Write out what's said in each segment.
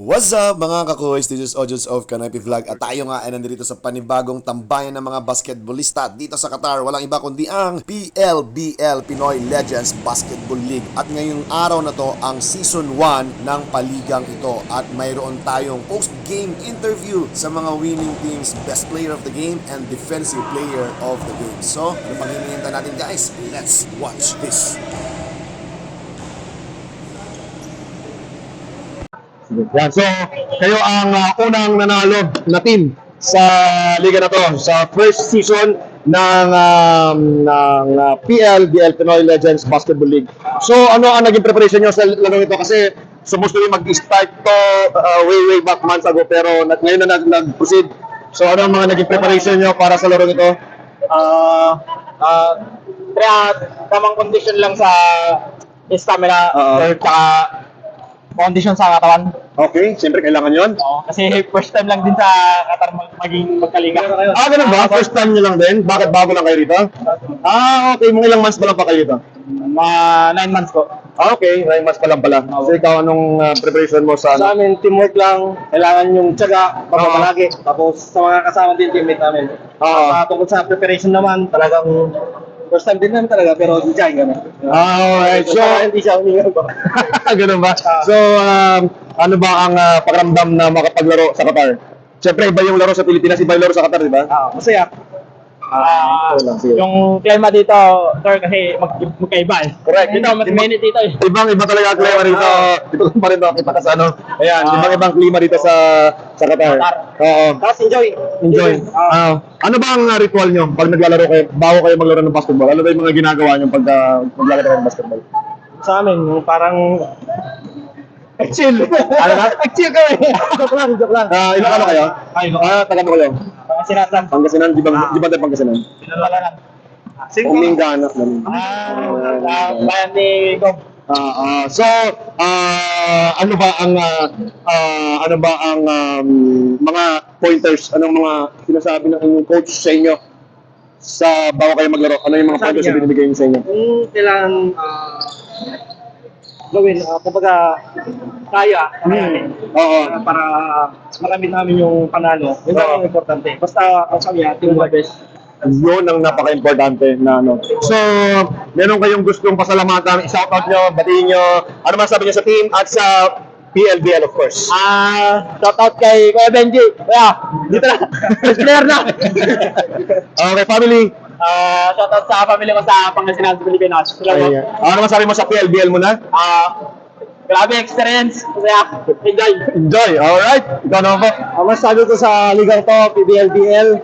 What's up mga kakuys? This is Ojos of Kanoypi Vlog at tayo nga ay nandito sa panibagong tambayan ng mga basketballista dito sa Qatar. Walang iba kundi ang PLBL, Pinoy Legends Basketball League. At ngayong araw na to ang Season 1 ng paligang ito at mayroon tayong post-game interview sa mga winning teams, Best Player of the Game and Defensive Player of the Game. So, ano pang hinihintay natin guys? Let's watch this! Yan. So, kayo ang unang nanalo na team sa liga na to, sa first season ng PLBL, Pinoy Legends Basketball League. So, ano ang naging preparation nyo sa larong ito? Kasi supposed to be mag-start to way back months ago, pero ngayon na nag-proceed. So, ano ang mga naging preparation nyo para sa larong ito? Tamang condition lang sa stamina or condition sa katawan. Okay, siyempre kailangan yon. Oo, kasi first time lang din sa Qatar maging magkalinga. Ganun ba? First time nyo lang din? Bakit bago lang kayo rito? Okay. Mga ilang months pa lang pa kayo rito? 9 months ko. Okay. 9 months pa lang pala. So, ikaw, anong preparation mo sa... Sa amin, teamwork lang. Kailangan yung tiyaga, pagmamalagi. Tapos sa mga kasama din, teammate namin. Tungkol sa preparation naman, talagang first time din namin talaga, pero enjoy kami. Alright. So, hindi siya humingal ba? ganun ba? So, ano ba ang pakiramdam na makapaglaro sa Qatar? Siyempre, iba yung laro sa Pilipinas, iba yung laro sa Qatar, di ba? Masaya. Sige. Yung klima dito, sir, kasi magkaiba eh. Correct. Dito, mas mainit dito eh. Ibang-iba talaga ang klima rito. Dito pa rin nakita ka sa ano. Ayan, ibang-ibang klima dito sa Qatar. Oo. Tapos Enjoy. Ano ba ang ritual nyo pag naglalaro kayo, bago kayo maglaro ng basketball? Ano ba yung mga ginagawa nyo pag maglalaro kayo ng basketball? Sa amin, yung parang chill. Ano ba? Chill kami. Joke lang. Ilang ano kayo? Taga mo kayo? Sinatan. Pangasinan, di ba tayo Pangasinan? Pinalalan. Uminganak. Bayan ni Gob. So, ano ba ang mga pointers, anong mga sinasabi ng inyong coach sa inyo sa bago kayo maglaro? Ano yung mga pointers na binibigay niyo sa inyo? Kung kailangan gawin, kumbaga kaya para maramit namin yung panalo. Yun ang importante. Basta ang kami, team the best. Yun ang napaka-importante na ano. So, meron kayong gustong pasalamatan, i-shoutout nyo, batiin nyo, ano masabi nyo sa team at sa PLBL of course. Shout out kay Kuya Benji. Kuya, dito na. First player na. Okay, family. Shout out sa family ko sa Pangasinan, Pilipinas. Ano masabi mo sa PLBL muna? Grabe experience. Kaya, Enjoy, alright. Ikaw naman po. masabi ko sa ligang to, PBLBL,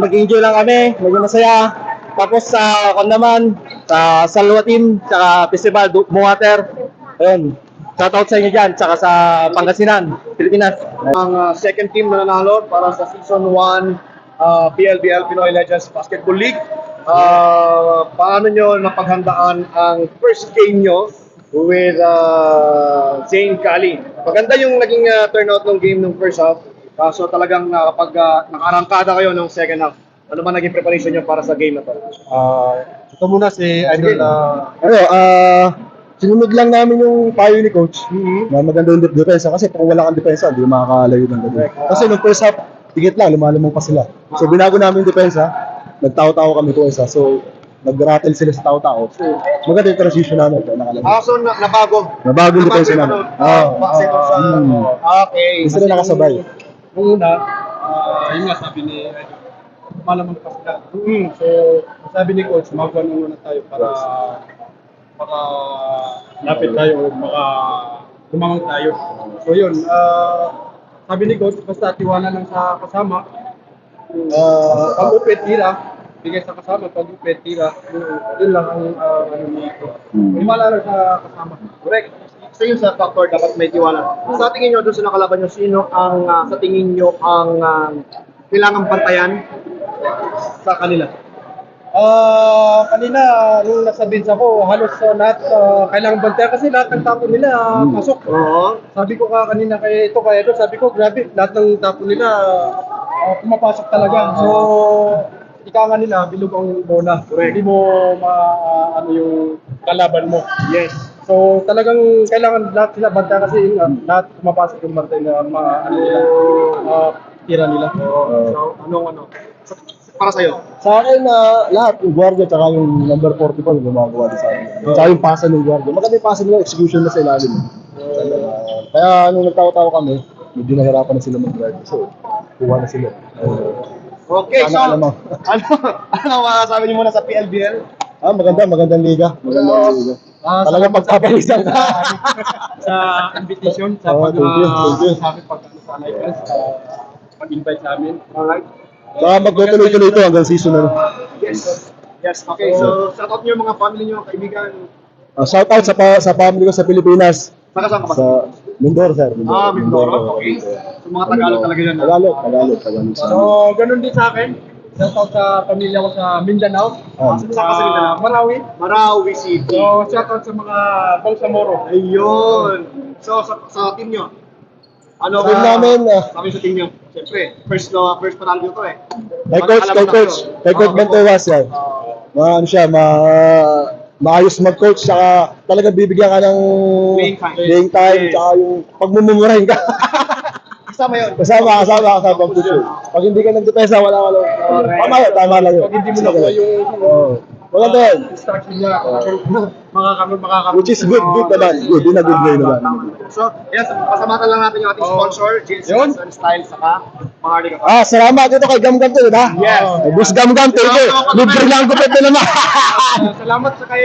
mag-enjoy lang kami, maging masaya. Tapos sa naman, sa Salwa Team, sa Festival Buwater, ayun, shoutout sa inyo dyan, tsaka sa Pangasinan, Pilipinas. Ang second team na nanalo para sa Season 1 PLBL Pinoy Legends Basketball League. Paano nyo napaghandaan ang first game nyo with Zane Kali? Maganda yung naging turnout ng game ng first half. So talagang kapag nakarangkada kayo ng second half, ano ba naging preparation nyo para sa game na to? Ito muna si Idol. Sinunod lang namin yung payo ni Coach Na maganda yung depensa kasi kung wala kang depensa, hindi makakalayo ng ganun. Kasi nung first half, tigit lang, lumalamang pa sila. So binago namin yung depensa, nagtao-tao kami ko isa. So nag-rattle sila sa tao-tao. So maganda yung transition namin. So nabago? Nabago yung depensa namin. Okay. Isa na nakasabay. Nung una, yun nga sabi ni malamang pa sila. So, sabi ni Coach, magawa muna tayo para lapit tayo o gumangang tayo. So yun, sabi ni Coach, basta tiwala lang sa kasama. Pag-upit, tira. Bigay sa kasama, pag-upit, tira. Yun lang ang ano ni Coach. Himala lang sa kasama. Correct. Sa yun sa factor, dapat may tiwala. Sa tingin nyo, doon sa nakalaban nyo, sino ang sa tingin nyo ang kailangang bantayan sa kanila? Kanina, nung nasa bench ako, halos lahat kailangan bantayan kasi lahat ng tapo nila pasok. Sabi ko kanina kaya ito, sabi ko grabe, lahat ng tapo nila pumapasok talaga. So, ika nila, bilog ang bola. Hindi mo ano yung kalaban mo. Yes. So talagang kailangan lahat sila banta kasi yun nga, lahat pumapasok yung bantay na mga ano nila, tira nila. So, anong para sa'yo? Sa akin, lahat, yung guardia, tsaka yung number 44, yung gumagawa din sa akin. Tsaka yung pasa ng guardia. Maganda yung pasa nila, execution na sa ilalim. Kaya nung nagtawa-tawa kami, medyo nahirapan na sila mag-drive. So, kuha na sila. Okay, so, Sana alam mo. ano masasabi niyo muna sa PLBL? Magandang liga. Magandang liga. Talagang pagpapalisan ka. Sa invitation, sa Oh, thank you. sa amin sa Lakers, pag-invite sa amin. Alright. Tsaka magtutuloy-tuloy ito hanggang season na. Yes. Yes, okay. So, shout out niyo mga family niyo, kaibigan. Shout out sa family ko sa Pilipinas. Saan ka ba? Sa Mindoro, sir. Mindoro. Okay. So, mga Tagalog talaga yan. Tagalog. So, ganun din sa akin. Shout out sa pamilya ko sa Mindanao. Saan ka sa Mindanao? Marawi. Marawi City. So, shout out sa mga Bangsamoro. Ayun. So, sa team nyo, ano Sa team namin, sabi sa team nyo, siyempre, first panalo nyo to eh. Kay Coach Bantuwas yan. Ano siya, maayos mag-coach, saka talaga bibigyan ka ng Playing time. tsaka yung pagmumurahin ka. Kasama yun. Kasama ang coach. Pag hindi ka nagdepensa, wala ka lang. Tama lang yun. Pag hindi mo nakuha yung Maganda yun. instruction niya, makakapit. Which is good naman. Good, in a good way naman. So, yes, pasamatan lang natin yung ating sponsor, Jill's Yun. Style, saka mga Harley Salamat ito kay Gamgam to, di ba? Yes. Boss Gamgam, thank you. Libre lang gupit na naman. Salamat sa kay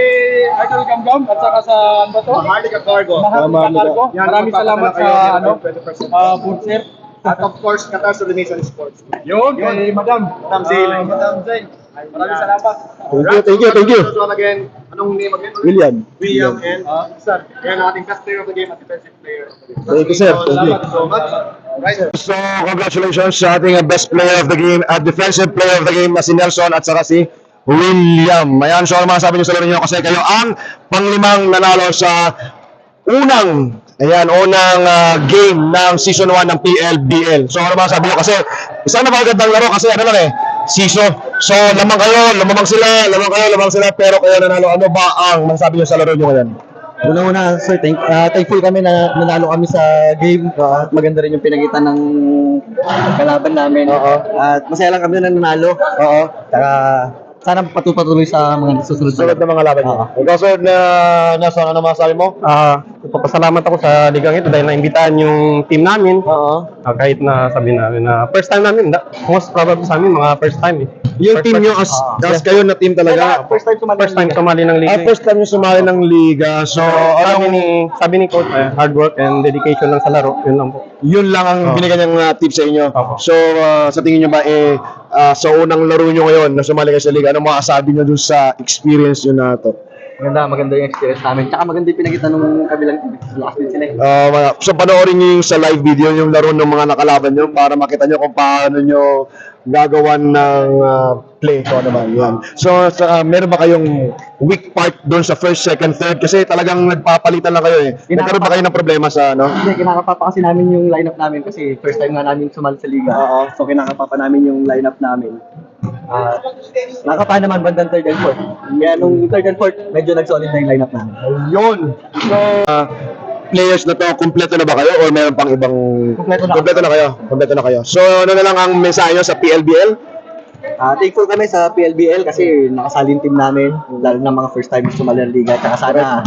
Idol Gamgam at saka sa ano ba to? Mga Harley Cargo. Mahal na cargo. Yan, Maraming salamat sa ano, 20%. food sir. At of course, Qatar Surination Sports. Yun, kay Madam. Madam Zay. Madam Zay. Maraming salamat. Thank you. So again, anong name again? William. William and Sir. Yan ang ating best player of the game at defensive player of the game. Thank you, sir. Thank you. Salamat so much. Right. So, congratulations sa ating best player of the game at defensive player of the game na si Nelson at saka si William. Ayan, so ano masasabi niyo sa laro niyo kasi kayo ang panglimang nanalo sa unang game ng season 1 ng PLBL. So ano masasabi niyo kasi isang napakagandang laro kasi ano lang season. So lamang sila, pero kayo nanalo. Ano ba ang masasabi niyo sa laro niyo ngayon? Una-una, sir, thankful kami na nanalo kami sa game. At maganda rin yung pinagitan ng kalaban namin. At masaya lang kami na nanalo. Tsaka sana patuloy sa mga susunod Susunod na mga laban niyo. Ikaw sir Nelson, ano masasabi mo? Papasalamat ako sa ligang ito dahil naimbitahan yung team namin. Kahit na sabi namin na first time namin, most probably sa amin mga first time eh. Yung team niyo as kayo na team talaga. First time Sumali ng liga. First time niyo sumali ng liga. So, Sabi ni coach, hard work and dedication lang sa laro, yun lang po. yun lang ang binigyan niyang tip sa inyo. Opo. So, sa tingin niyo ba sa unang laro niyo ngayon na sumali kayo sa liga, ano masasabi niyo dun sa experience niyo na to? Maganda yung experience namin. Tsaka maganda yung pinagitan ng kabilang team. Lakas din sila So, panoorin niyo yung sa live video yung laro ng mga nakalaban niyo para makita niyo kung paano niyo gagawan ng play ko naman yan. So, meron ba kayong weak part doon sa first, second, third? Kasi talagang nagpapalitan lang kayo eh. Nagkaroon ba kayo ng problema sa ano? Hindi, kinakapapa kasi namin yung lineup namin kasi first time nga namin sumali sa liga. So kinakapapa namin yung lineup namin. Nakapa naman bandang third and fourth. Kaya nung third and fourth, medyo nag-solid na yung lineup namin. Yun. So, players na to, kumpleto na ba kayo or meron pang ibang Kumpleto na kayo. So, ano na lang ang mensahe nyo sa PLBL? Thankful kami sa PLBL kasi nakasalin team namin, lalo na mga first time sumali ng liga. Tsaka sana